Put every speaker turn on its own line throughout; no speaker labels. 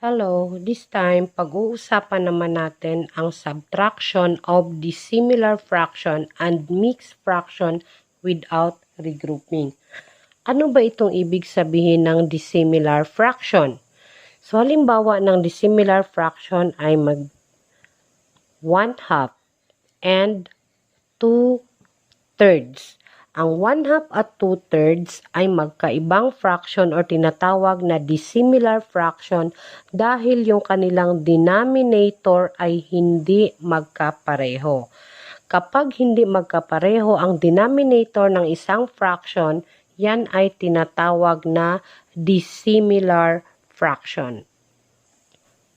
Hello, this time pag-uusapan naman natin ang subtraction of dissimilar fraction and mixed fraction without regrouping. Ano ba itong ibig sabihin ng dissimilar fraction? So halimbawa ng dissimilar fraction ay mag 1/2 and 2/3. Ang 1/2 at 2/3 ay magkaibang fraction or tinatawag na dissimilar fraction dahil yung kanilang denominator ay hindi magkapareho. Kapag hindi magkapareho ang denominator ng isang fraction, yan ay tinatawag na dissimilar fraction.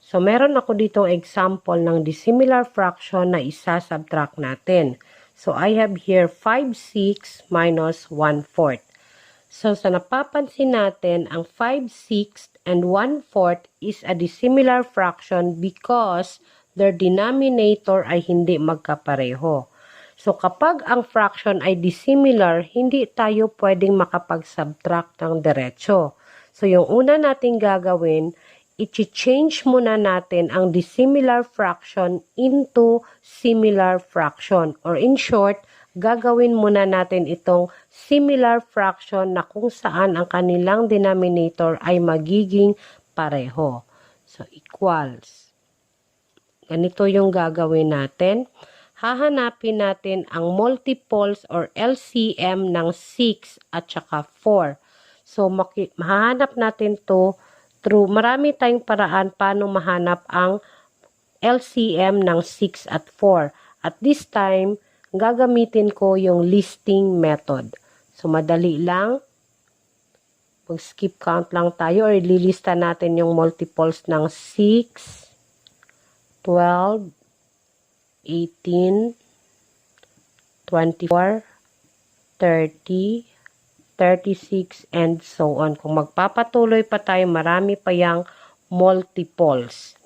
So, meron ako ditong example ng dissimilar fraction na isa-subtract natin. So, I have here 5/6 minus 1/4. So, sa napapansin natin, ang 5/6 and 1/4 is a dissimilar fraction because their denominator ay hindi magkapareho. So, kapag ang fraction ay dissimilar, hindi tayo pwedeng makapag-subtract ng diretso. So, yung una natin gagawin, i-change muna natin ang dissimilar fraction into similar fraction. Or in short, gagawin muna natin itong similar fraction na kung saan ang kanilang denominator ay magiging pareho. So, equals. Ganito yung gagawin natin. Hahanapin natin ang multiples or LCM ng 6 at saka 4. So, mahanap natin to through marami tayong paraan paano mahanap ang LCM ng 6 at 4. At this time, gagamitin ko yung listing method. So, madali lang. Mag-skip count lang tayo or ililista natin yung multiples ng 6, 12, 18, 24, 30, 36, and so on. Kung magpapatuloy pa tayo, marami pa yung multiples.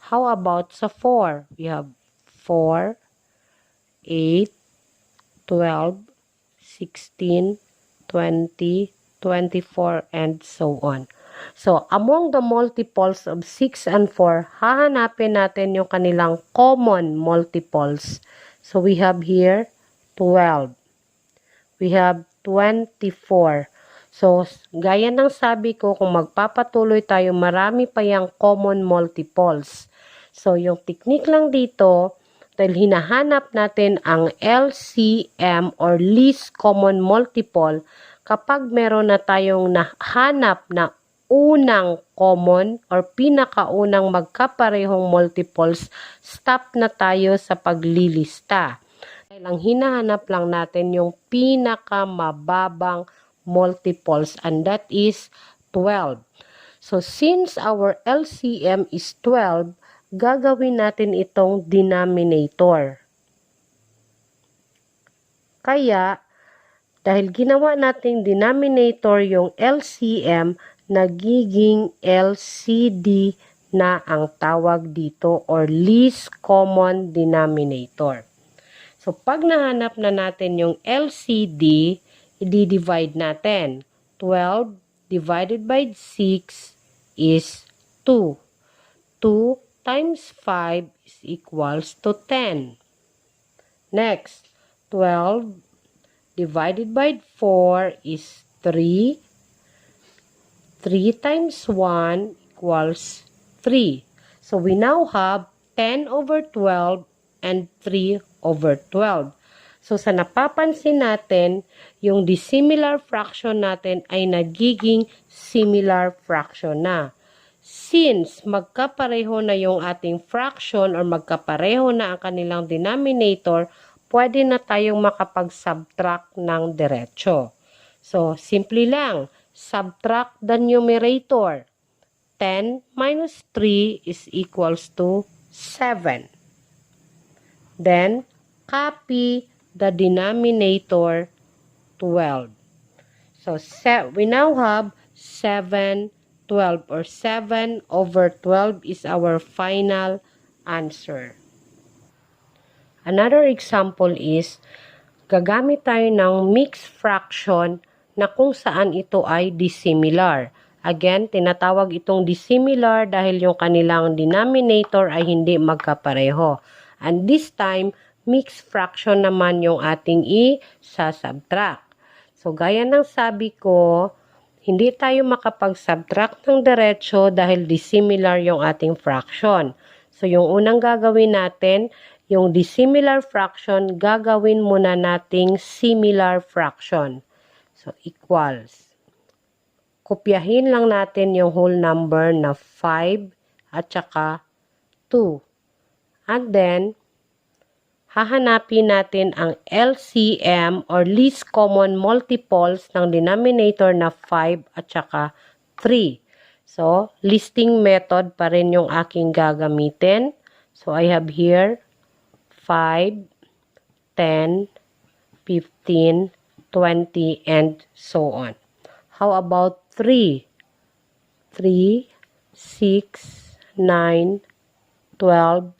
How about sa 4? We have 4, 8, 12, 16, 20, 24, and so on. So, among the multiples of 6 and 4, hahanapin natin yung kanilang common multiples. So, we have here 12. We have 24. So, gaya ng sabi ko, kung magpapatuloy tayo, marami pa yung common multiples. So, yung technique lang dito, dahil hinahanap natin ang LCM or least common multiple, kapag meron na tayong nahanap na unang common or pinakaunang magkaparehong multiples, stop na tayo sa paglilista. Ang hinahanap lang natin yung pinakamababang multiples and that is 12. So, since our LCM is 12, gagawin natin itong denominator. Kaya, dahil ginawa nating denominator yung LCM, nagiging LCD na ang tawag dito or least common denominator. So, pag nahanap na natin yung LCD, i-divide natin. 12 divided by 6 is 2. 2 times 5 is equals to 10. Next, 12 divided by 4 is 3. 3 times 1 equals 3. So, we now have 10 over 12 and 3 over 12. So, sa napapansin natin, yung dissimilar fraction natin ay nagiging similar fraction na. Since magkapareho na yung ating fraction or magkapareho na ang kanilang denominator, pwede na tayong makapag-subtract ng diretso. So, simply lang, subtract the numerator. 10 minus 3 is equals to 7. Then, copy the denominator 12. So, we now have 7, 12 or 7 over 12 is our final answer. Another example is, gagamit tayo ng mixed fraction na kung saan ito ay dissimilar. Again, tinatawag itong dissimilar dahil yung kanilang denominator ay hindi magkapareho. And this time, mixed fraction naman yung ating i-subtract. So, gaya ng sabi ko, hindi tayo makapag-subtract ng diretso dahil dissimilar yung ating fraction. So, yung unang gagawin natin, yung dissimilar fraction, gagawin muna nating similar fraction. So, equals. Kopyahin lang natin yung whole number na 5 at saka 2. And then, hahanapin natin ang LCM or least common multiples ng denominator na 5 at saka 3. So, listing method pa rin yung aking gagamitin. So, I have here 5, 10, 15, 20, and so on. How about 3? 3, 6, 9, 12,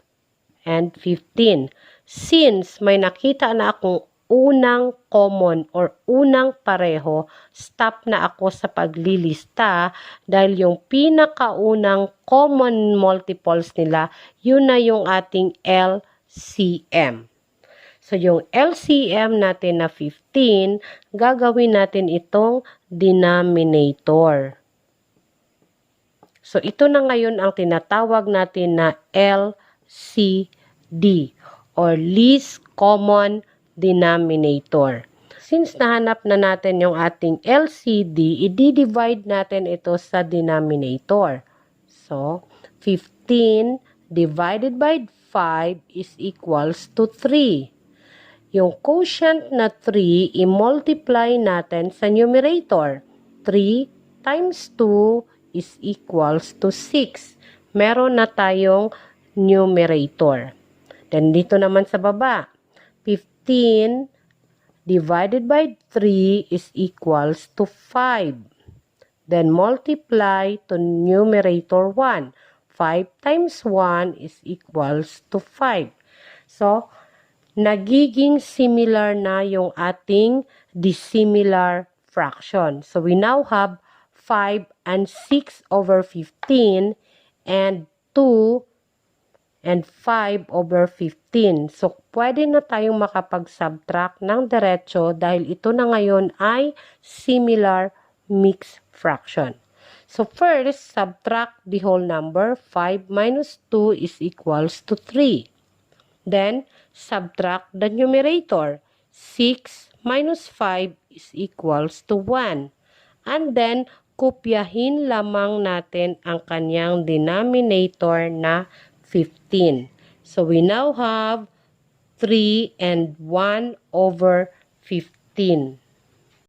and 15. Since may nakita na akong unang common or unang pareho, stop na ako sa paglilista dahil yung pinakaunang common multiples nila, yun na yung ating LCM. So, yung LCM natin na 15, gagawin natin itong denominator. So, ito na ngayon ang tinatawag natin na LCD or least common denominator. Since nahanap na natin yung ating LCD, i-divide natin ito sa denominator. So, 15 divided by 5 is equals to 3. Yung quotient na 3, i-multiply natin sa numerator. 3 times 2 is equals to 6. Meron na tayong numerator. Then, dito naman sa baba, 15 divided by 3 is equals to 5. Then, multiply to numerator 1. 5 times 1 is equals to 5. So, nagiging similar na yung ating dissimilar fraction. So, we now have 5 and 6 over 15 and 2 and 5 over 15. So, pwede na tayong makapag-subtract ng diretso dahil ito na ngayon ay similar mixed fraction. So, first, subtract the whole number. 5 minus 2 is equals to 3. Then, subtract the numerator. 6 minus 5 is equals to 1. And then, kopyahin lamang natin ang kanyang denominator na 15. So, we now have 3 and 1 over 15.